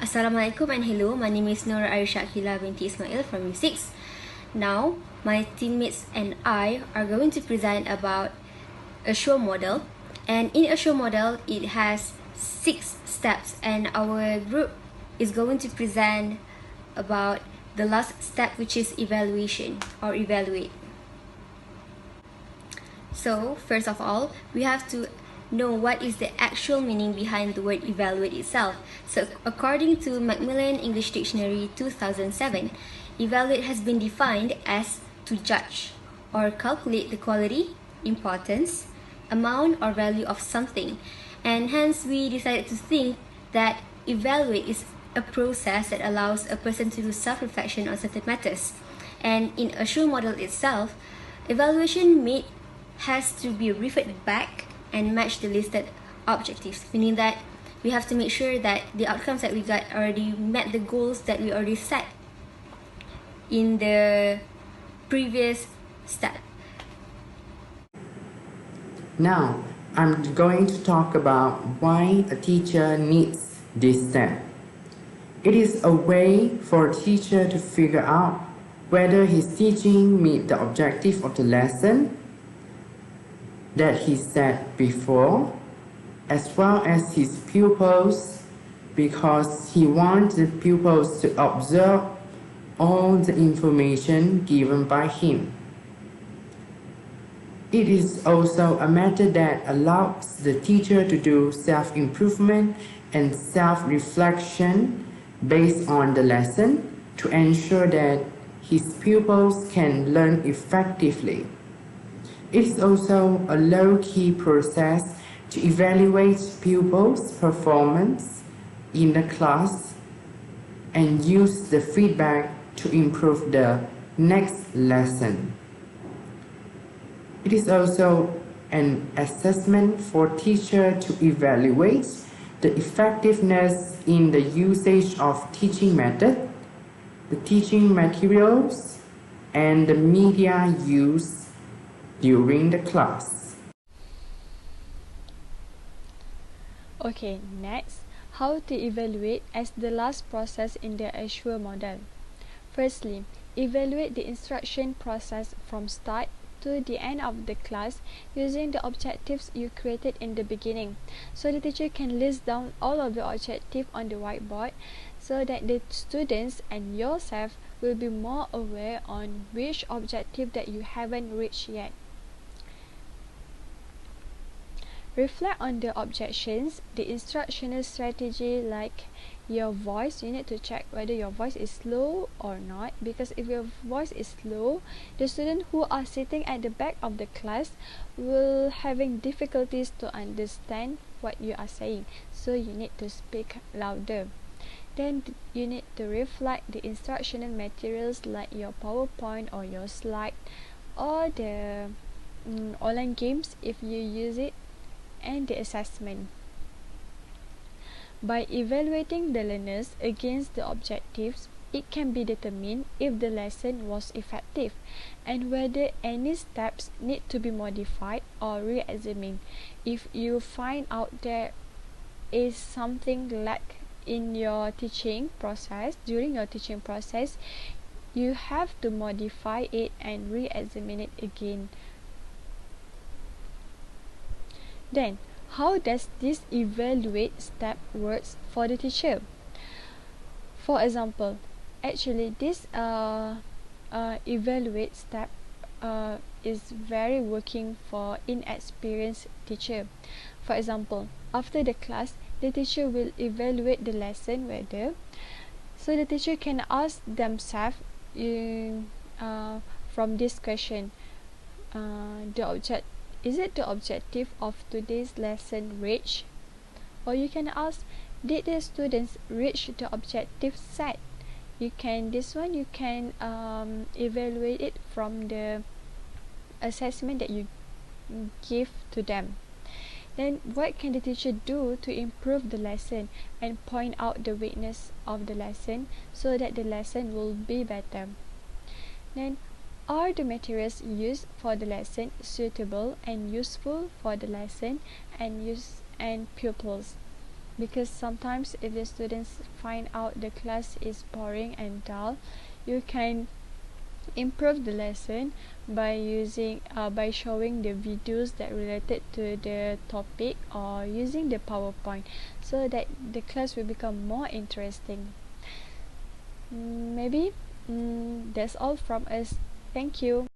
Assalamualaikum and hello, my name is Nur Arisha Akhila binti Ismail from U6. Now, my teammates and I are going to present about a show model. And in a show model, it has 6 steps, and our group is going to present about the last step, which is evaluation or evaluate. So, first of all, we have to know what is the actual meaning behind the word evaluate itself. So, according to Macmillan English Dictionary 2007, evaluate has been defined as to judge or calculate the quality, importance, amount or value of something. And hence, we decided to think that evaluate is a process that allows a person to do self-reflection on certain matters. And in a show model itself, evaluation has to be referred back and match the listed objectives, meaning that we have to make sure that the outcomes that we got already met the goals that we already set in the previous step. Now, I'm going to talk about why a teacher needs this step. It is a way for a teacher to figure out whether his teaching meets the objective of the lesson that he set before, as well as his pupils, because he wants the pupils to observe all the information given by him. It is also a method that allows the teacher to do self-improvement and self-reflection based on the lesson to ensure that his pupils can learn effectively. It is also a low-key process to evaluate pupils' performance in the class and use the feedback to improve the next lesson. It is also an assessment for teacher to evaluate the effectiveness in the usage of teaching method, the teaching materials, and the media used during the class. Okay, next, how to evaluate as the last process in the Azure model. Firstly, evaluate the instruction process from start to the end of the class using the objectives you created in the beginning. So the teacher can list down all of the objectives on the whiteboard so that the students and yourself will be more aware on which objective that you haven't reached yet. Reflect on the objections, the instructional strategy like your voice. You need to check whether your voice is slow or not, because if your voice is slow, the students who are sitting at the back of the class will having difficulties to understand what you are saying. So you need to speak louder. Then you need to reflect the instructional materials like your PowerPoint or your slide or the online games if you use it, and the assessment. By evaluating the learners against the objectives, it can be determined if the lesson was effective and whether any steps need to be modified or re-examined. If you find out there is something lack in your teaching process, during your teaching process, you have to modify it and re-examine it again. Then, how does this evaluate step works for the teacher? For example, actually this evaluate step is very working for inexperienced teacher. For example, after the class, the teacher will evaluate the lesson whether, so the teacher can ask themselves from this question, is it the objective of today's lesson reached? Or you can ask, did the students reach the objective set? This one you can evaluate it from the assessment that you give to them. Then what can the teacher do to improve the lesson and point out the weakness of the lesson so that the lesson will be better? Then, are the materials used for the lesson suitable and useful for the lesson and pupils? because sometimes if the students find out the class is boring and dull, you can improve the lesson by showing the videos that related to the topic or using the PowerPoint, so that the class will become more interesting. Maybe that's all from us. Thank you.